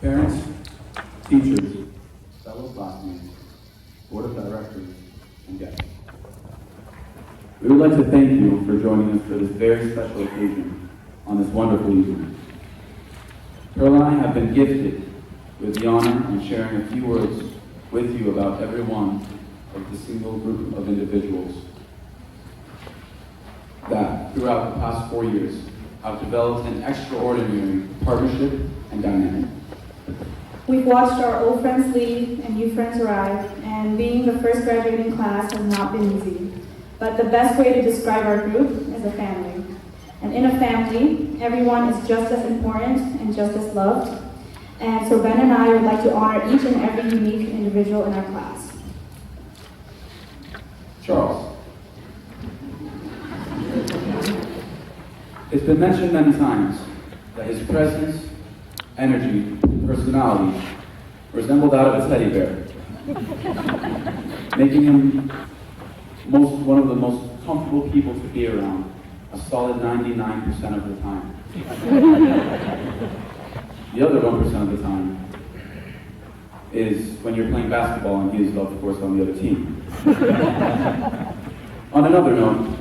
Parents, teachers, fellow classmates, board of directors, and guests. We would like to thank you for joining us for this very special occasion on this wonderful evening. Pearl and I have been gifted with the honor of sharing a few words with you about every one of the single group of individuals that, throughout the past 4 years, have developed an extraordinary partnership and dynamic. We've watched our old friends leave and new friends arrive, and being the first graduating class has not been easy. But the best way to describe our group is a family. And in a family, everyone is just as important and just as loved. And so Ben and I would like to honor each and every unique individual in our class. Charles. It's been mentioned many times that his presence, energy, and personality resemble that of a teddy bear, making him one of the most comfortable people to be around a solid 99% of the time. The other 1% of the time is when you're playing basketball and he is, of course, on the other team. On another note,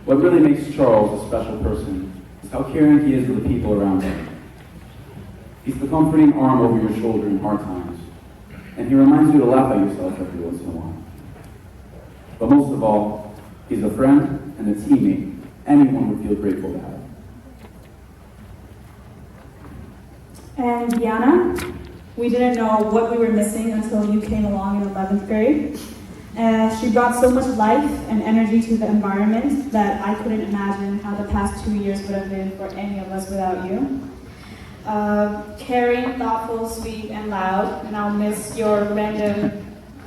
what really makes Charles a special person is how caring he is to the people around him. He's the comforting arm over your shoulder in hard times, and he reminds you to laugh at yourself every once in a while. But most of all, he's a friend and a teammate anyone would feel grateful to have. And Diana, we didn't know what we were missing until you came along in 11th grade. She brought so much life and energy to the environment that I couldn't imagine how the past 2 years would have been for any of us without you. Caring, thoughtful, sweet, and loud, and I'll miss your random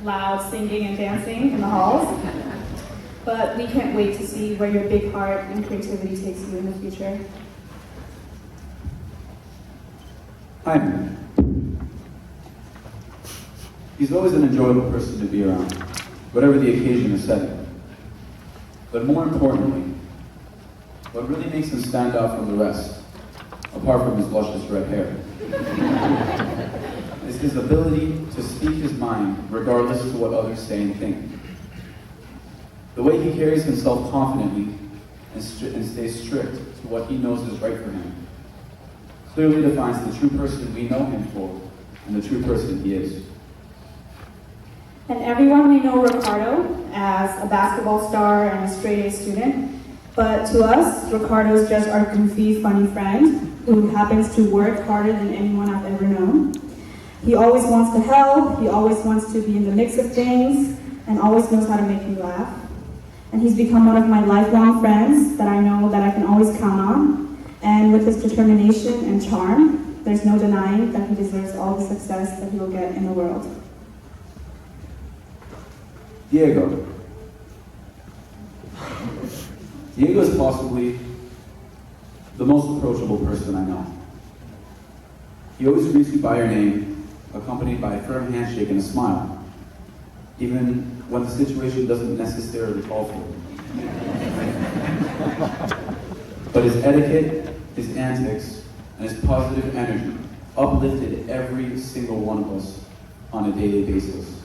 loud singing and dancing in the halls. But we can't wait to see where your big heart and creativity takes you in the future. Hyman. He's always an enjoyable person to be around, whatever the occasion or setting. But more importantly, what really makes him stand out from the rest, apart from his luscious red hair, is his ability to speak his mind regardless of what others say and think. The way he carries himself confidently and stays strict to what he knows is right for him clearly defines the true person we know him for and the true person he is. And everyone may know Ricardo as a basketball star and a straight-A student, but to us, Ricardo's just our goofy, funny friend who happens to work harder than anyone I've ever known. He always wants to help, he always wants to be in the mix of things, and always knows how to make me laugh. And he's become one of my lifelong friends that I know that I can always count on. And with his determination and charm, there's no denying that he deserves all the success that he will get in the world. Diego. Diego is possibly the most approachable person I know. He always greets you by your name, accompanied by a firm handshake and a smile, even when the situation doesn't necessarily call for it. But his etiquette, his antics, and his positive energy uplifted every single one of us on a daily basis,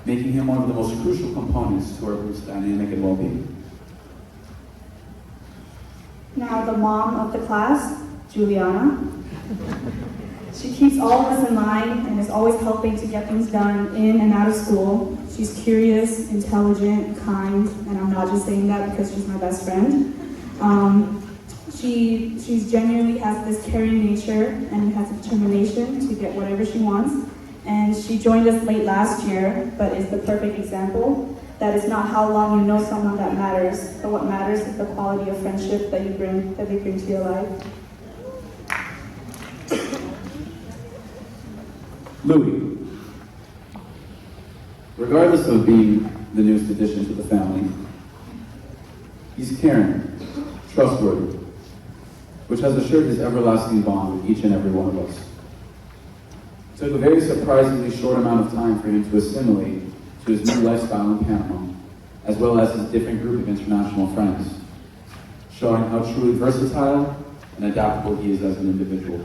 making him one of the most crucial components to our group's dynamic and well-being. Now the mom of the class, Juliana. She keeps all of us in line and is always helping to get things done in and out of school. She's curious, intelligent, kind, and I'm not just saying that because she's my best friend. She genuinely has this caring nature and has determination to get whatever she wants. And she joined us late last year, but is the perfect example that it's not how long you know someone that matters, but what matters is the quality of friendship that they bring to your life. Louis. Regardless of being the newest addition to the family, he's caring, trustworthy, which has assured his everlasting bond with each and every one of us. took a very surprisingly short amount of time for him to assimilate to his new lifestyle in Panama, as well as his different group of international friends, showing how truly versatile and adaptable he is as an individual.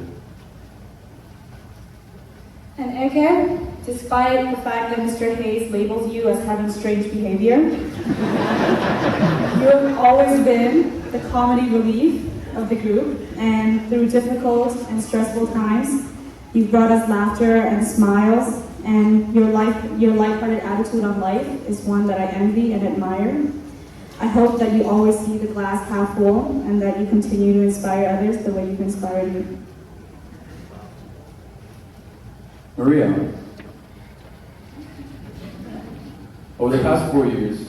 And Eke, despite the fact that Mr. Hayes labels you as having strange behavior, you have always been the comedy relief of the group, and through difficult and stressful times, you've brought us laughter and smiles, and your lighthearted attitude on life is one that I envy and admire. I hope that you always see the glass half full and that you continue to inspire others the way you've inspired me. Maria, over the past 4 years,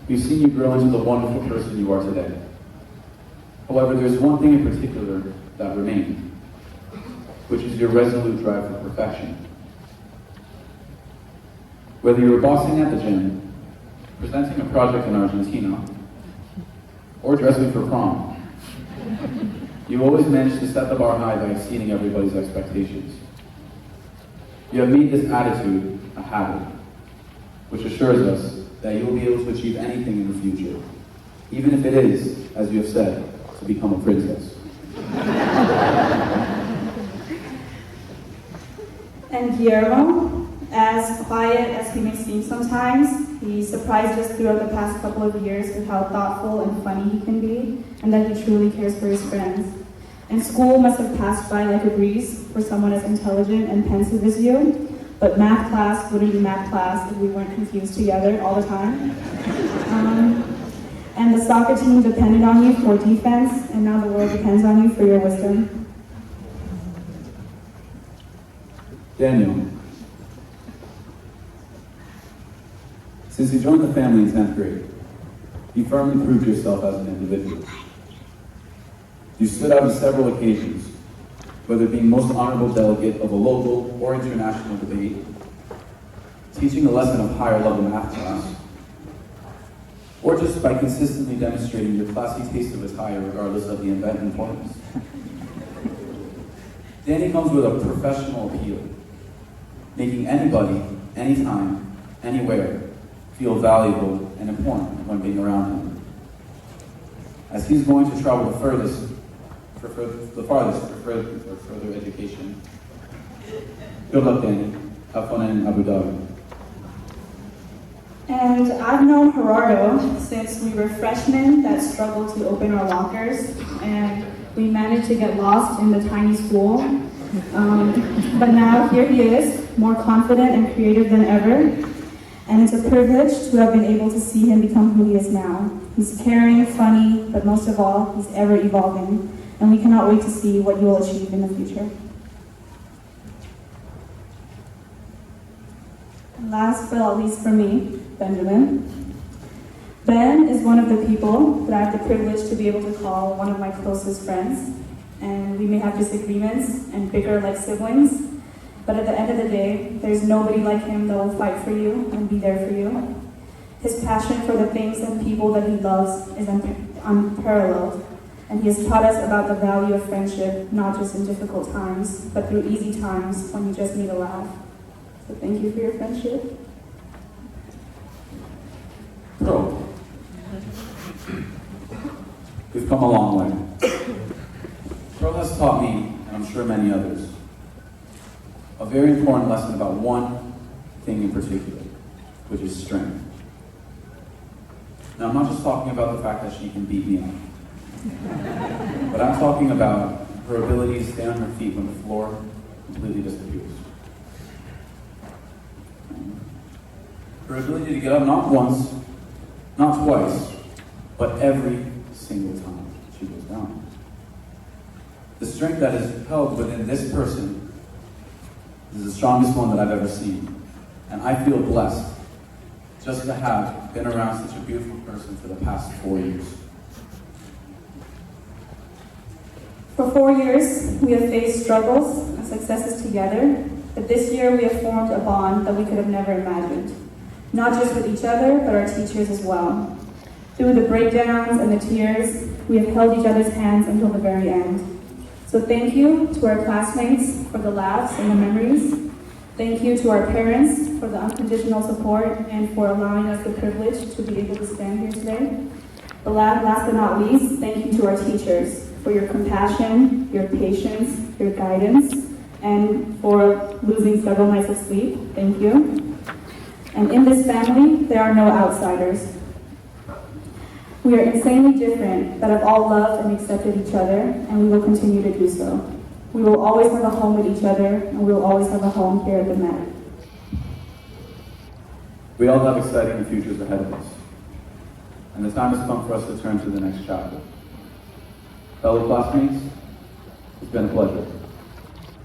we've seen you grow into the wonderful person you are today. However, there's one thing in particular that remained, which is your resolute drive for perfection. Whether you were bossing at the gym, presenting a project in Argentina, or dressing for prom, you always managed to set the bar high by exceeding everybody's expectations. You have made this attitude a habit, which assures us that you will be able to achieve anything in the future, even if it is, as you have said, to become a princess. And Guillermo, as quiet as he may seem sometimes, he surprised us throughout the past couple of years with how thoughtful and funny he can be, and that he truly cares for his friends. And school must have passed by like a breeze for someone as intelligent and pensive as you, but math class wouldn't be math class if we weren't confused together all the time. And the soccer team depended on you for defense, and now the world depends on you for your wisdom. Daniel, since you joined the family in 10th grade, you firmly proved yourself as an individual. You stood out on several occasions, whether being most honorable delegate of a local or international debate, teaching a lesson of higher level math class, or just by consistently demonstrating your classy taste of attire regardless of the event and importance. Danny comes with a professional appeal, making anybody, anytime, anywhere, feel valuable and important when being around him. As he's going to travel the farthest for further education. Good luck, Danny. Have fun in Abu Dhabi. And I've known Gerardo since we were freshmen that struggled to open our lockers, and we managed to get lost in the tiny school. But now here he is, more confident and creative than ever. And it's a privilege to have been able to see him become who he is now. He's caring, funny, but most of all, he's ever evolving. And we cannot wait to see what you will achieve in the future. And last but not least for me, Benjamin. Ben is one of the people that I have the privilege to be able to call one of my closest friends. And we may have disagreements and bicker like siblings, but at the end of the day, there's nobody like him that will fight for you and be there for you. His passion for the things and people that he loves is unparalleled, and he has taught us about the value of friendship, not just in difficult times, but through easy times when you just need a laugh. So thank you for your friendship. Bro, we've come a long way. Pearl has taught me, and I'm sure many others, a very important lesson about one thing in particular, which is strength. Now, I'm not just talking about the fact that she can beat me up, but I'm talking about her ability to stay on her feet when the floor completely disappears. Her ability to get up not once, not twice, but every single time she goes down. The strength that is held within this person is the strongest one that I've ever seen. And I feel blessed just to have been around such a beautiful person for the past 4 years. For 4 years, we have faced struggles and successes together, but this year we have formed a bond that we could have never imagined. Not just with each other, but our teachers as well. Through the breakdowns and the tears, we have held each other's hands until the very end. So thank you to our classmates for the laughs and the memories. Thank you to our parents for the unconditional support and for allowing us the privilege to be able to stand here today. But last but not least, thank you to our teachers for your compassion, your patience, your guidance, and for losing several nights of sleep. Thank you. And in this family, there are no outsiders. We are insanely different, but have all loved and accepted each other, and we will continue to do so. We will always have a home with each other, and we will always have a home here at the Met. We all have exciting futures ahead of us, and the time has come for us to turn to the next chapter. Fellow classmates, it's been a pleasure.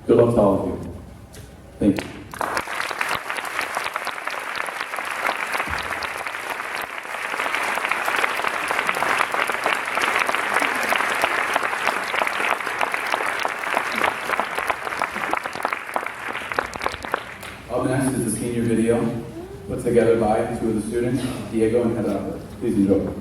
Good luck to all of you. Thank you. Up next is a senior video put together by two of the students, Diego and Heather. Please enjoy.